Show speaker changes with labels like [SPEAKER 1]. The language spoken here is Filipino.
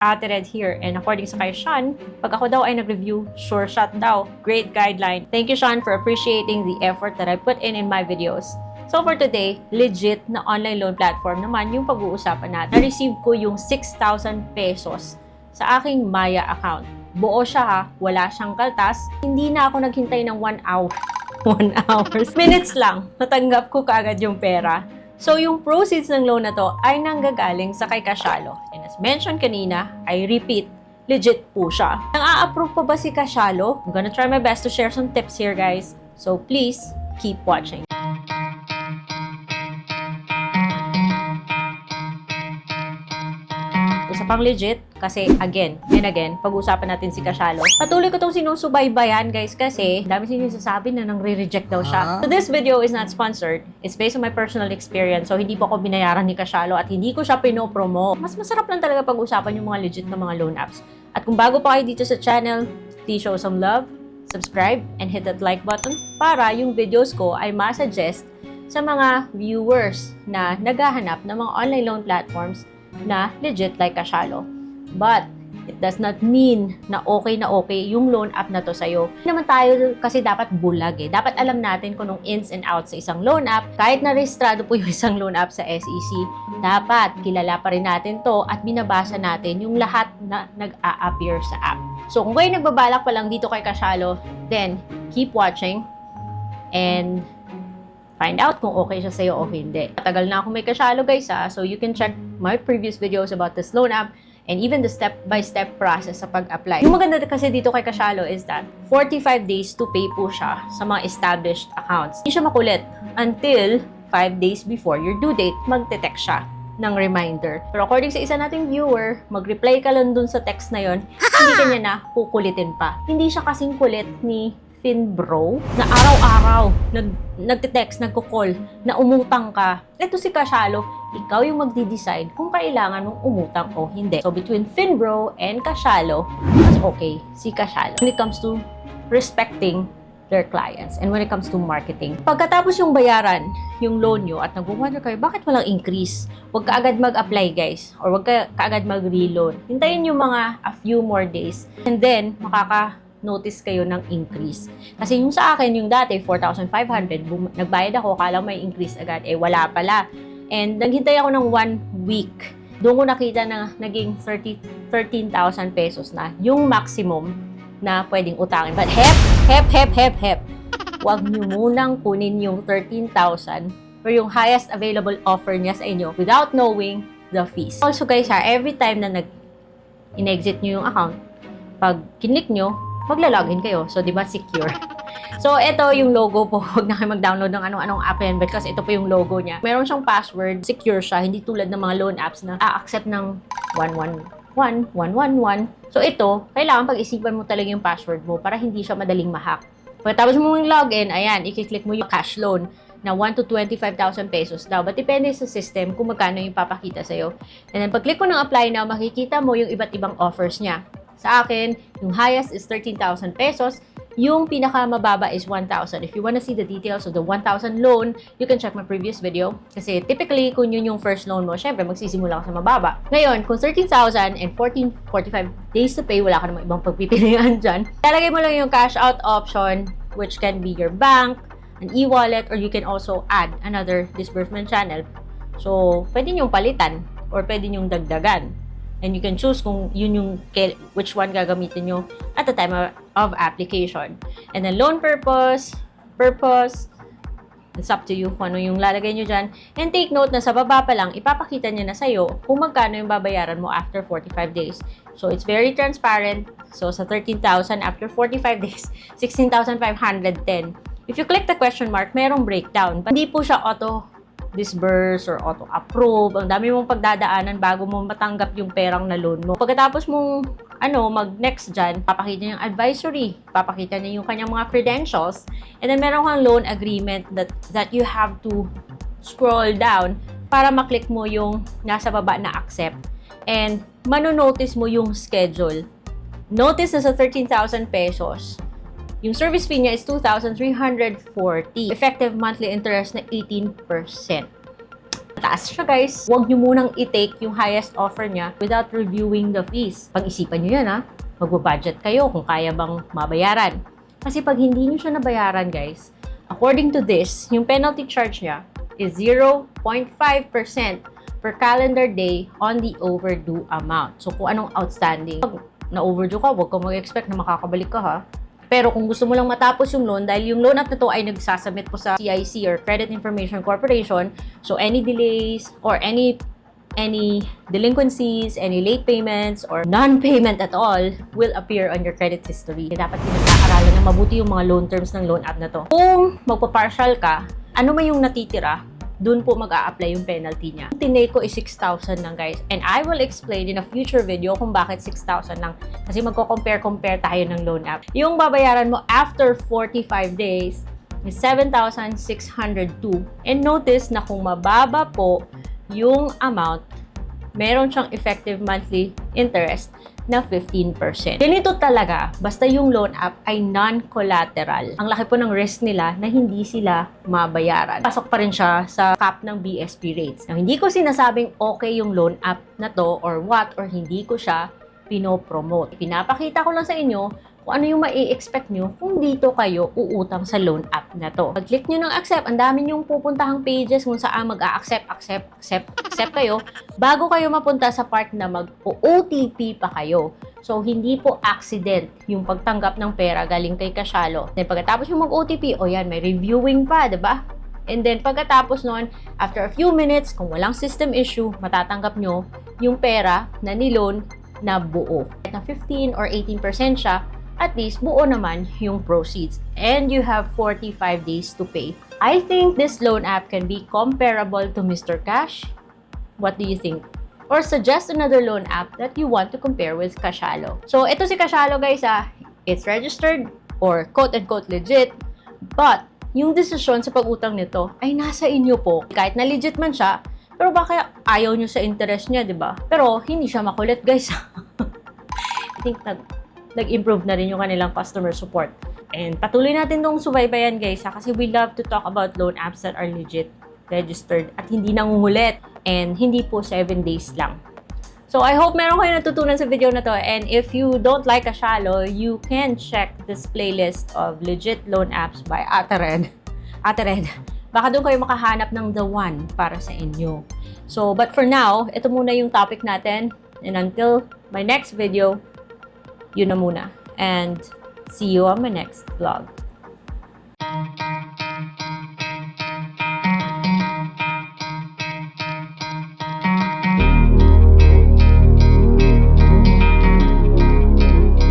[SPEAKER 1] Ate Red here, and according sa kay Sean, pag ako daw ay nag-review, sure shot daw. Great guideline. Thank you, Sean, for appreciating the effort that I put in my videos. So for today, legit na online loan platform naman yung pag-uusapan natin. Na-receive ko yung 6,000 pesos sa aking Maya account. Buo siya ha, wala siyang kaltas. Hindi na ako naghintay ng 1 hour. 1 hours. Minutes lang, natanggap ko kaagad yung pera. So, yung proceeds ng loan na to ay nanggagaling sa kay Kasyalo. And as mentioned kanina, I repeat, legit po siya. Nang-a-approve pa ba si Kasyalo? I'm gonna try my best to share some tips here, guys. So, please, keep watching. Usapang legit, kasi again and again, pag-usapan natin si Kasyalo. Patuloy ko itong sinusubaybayan, guys, kasi dami sinasabi na nang-re-reject daw siya. So this video is not sponsored. It's based on my personal experience. So hindi po ako binayaran ni Kasyalo at hindi ko siya pinopromo. Mas masarap lang talaga pag-usapan yung mga legit na mga loan apps. At kung bago pa kayo dito sa channel, please show some love, subscribe, and hit that like button para yung videos ko ay masuggest sa mga viewers na naghahanap ng mga online loan platforms na legit like Kasyalo. But it does not mean na okay yung loan app na to sa'yo. Hindi naman tayo kasi dapat bulag eh. Dapat alam natin kung anong ins and outs sa isang loan app. Kahit na rehistrado po yung isang loan app sa SEC, dapat kilala pa rin natin to at binabasa natin yung lahat na nag-a-appear sa app. So kung kayo nagbabalak pa lang dito kay Kasyalo, then keep watching and find out kung okay siya sa'yo o hindi. Matagal na ako may Kasyalo, guys, so you can check my previous videos about this loan app and even the step-by-step process sa pag-apply. Yung maganda kasi dito kay Kasyalo is that 45 days to pay po siya sa mga established accounts. Hindi siya makulit until 5 days before your due date, magte-text siya ng reminder. Pero according sa isa nating viewer, mag-reply ka lang dun sa text na yon, hindi ka niya na kukulitin pa. Hindi siya kasing kulit ni Finbro na araw-araw nagte-text, nagko-call na umutang ka. Ito si Kasyalo, ikaw yung magdi-decide kung kailangan mong umutang o hindi. So between Finbro and Kasyalo, mas okay si Kasyalo when it comes to respecting their clients and when it comes to marketing. Pagkatapos yung bayaran yung loan nyo at nag-wonder kayo, bakit walang increase? Huwag ka agad mag-apply, guys, or huwag ka agad mag-reloan. Hintayin yung mga a few more days and then notice kayo ng increase. Kasi yung sa akin, yung dati, 4,500, nagbayad ako, kala may increase agad, wala pala. And naghintay ako ng 1 week. Doon ko nakita na naging 13,000 pesos na, yung maximum na pwedeng utangin. But hep, huwag nyo munang kunin yung 13,000 or yung highest available offer niya sa inyo without knowing the fees. Also guys, every time na in-exit nyo yung account, pag kinlik nyo, magla-login kayo. So, di ba, secure. So, ito yung logo po. Huwag na kayo mag-download ng anong app yan because ito po yung logo niya. Meron siyang password. Secure siya. Hindi tulad ng mga loan apps na a-accept ng 111, 111. So, ito, kailangan pag-isipan mo talaga yung password mo para hindi siya madaling ma-hack. Pagkatapos mo yung login, ayan, i-click mo yung cash loan na 1 to 25,000 pesos daw. But depende sa system kung magkano yung papakita sa'yo. And then, pag-click mo ng apply now, makikita mo yung iba't ibang offers niya. Sa akin, yung highest is 13,000 pesos. Yung pinakamababa is 1,000. If you wanna see the details of the 1,000 loan, you can check my previous video. Kasi typically, kung yun yung first loan mo, syempre, magsisimula ka sa mababa. Ngayon, kung 13,000 and 45 days to pay, wala ka namang ibang pagpipilian dyan. Lalagay mo lang yung cash out option, which can be your bank, an e-wallet, or you can also add another disbursement channel. So, pwede nyong palitan or pwede nyong dagdagan. And you can choose kung yun yung which one gagamitin nyo at the time of application. And then loan purpose, it's up to you kung ano yung lalagay nyo dyan. And take note na sa baba pa lang, ipapakita niya na sa'yo kung magkano yung babayaran mo after 45 days. So it's very transparent. So sa 13,000 after 45 days, 16,510. If you click the question mark, merong breakdown. Hindi po siya auto-disburse or auto-approve. Ang dami mong pagdadaanan bago mo matanggap yung perang na loan mo. Pagkatapos mong mag-next dyan, papakita niya yung advisory, papakita niya yung kanyang mga credentials, and then meron kang loan agreement that you have to scroll down para maklik mo yung nasa baba na accept. And manonotice mo yung schedule. Notice na sa 13,000 pesos, yung service fee niya is 2,340. Effective monthly interest na 18%. Taas siya guys. Huwag nyo munang i-take yung highest offer niya without reviewing the fees. Pag-isipan nyo yan ha. Magbo-budget kayo kung kaya bang mabayaran. Kasi pag hindi nyo siya nabayaran guys, according to this, yung penalty charge niya is 0.5% per calendar day on the overdue amount. So kung anong outstanding. Pag na-overdue ka, huwag kang mag-expect na makakabalik ka ha. Pero kung gusto mo lang matapos yung loan, dahil yung loan app na to ay nagsasubmit po sa CIC or Credit Information Corporation, so any delays or any delinquencies, any late payments, or non-payment at all will appear on your credit history. Dapat pinag-aaralan na mabuti yung mga loan terms ng loan app na to. Kung magpa-partial ka, ano man yung natitira, dun po mag-a-apply yung penalty niya. Tinake ko is 6,000 lang guys. And I will explain in a future video kung bakit 6,000 lang. Kasi magko-compare tayo ng loan app. Yung babayaran mo after 45 days is 7,602. And notice na kung mababa po yung amount, meron siyang effective monthly interest na 15%. Ganito talaga, basta yung loan app ay non-collateral. Ang laki po ng risk nila na hindi sila mabayaran. Pasok pa rin siya sa cap ng BSP rates. Now, hindi ko sinasabing okay yung loan app na to or what, or hindi ko siya pinopromote. Pinapakita ko lang sa inyo kung ano yung mai-expect nyo kung dito kayo uutang sa loan app na to. Pag-click nyo ng accept, ang dami nyong pupuntahang pages kung saan mag-accept kayo bago kayo mapunta sa part na mag-OTP pa kayo. So, hindi po accident yung pagtanggap ng pera galing kay Kasialo. Then, pagkatapos yung mag-OTP, o yan, may reviewing pa, diba? And then, pagkatapos nun, after a few minutes, kung walang system issue, matatanggap nyo yung pera na niloan na buo. Na 15 or 18% siya, at least buo naman yung proceeds. And you have 45 days to pay. I think this loan app can be comparable to Mr. Cash. What do you think? Or suggest another loan app that you want to compare with Kasialo. So, ito si Kasialo guys it's registered or quote-unquote legit. But, yung desisyon sa pag-utang nito ay nasa inyo po. Kahit na legit man siya, pero baka ayaw nyo sa interest niya, di ba? Pero, hindi siya makulit guys. I think nag-improve na rin yung kanilang customer support. And patuloy natin tong subaybayan guys kasi we love to talk about loan apps that are legit, registered, at hindi nangungulit. And hindi po 7 days lang. So I hope meron kayo natutunan sa video na to. And if you don't like Kasialo, you can check this playlist of legit loan apps by Ate Red. Ate Red, baka doon kayo makahanap ng the one para sa inyo. So, but for now, ito muna yung topic natin. And until my next video, yun na muna. And see you on my next vlog.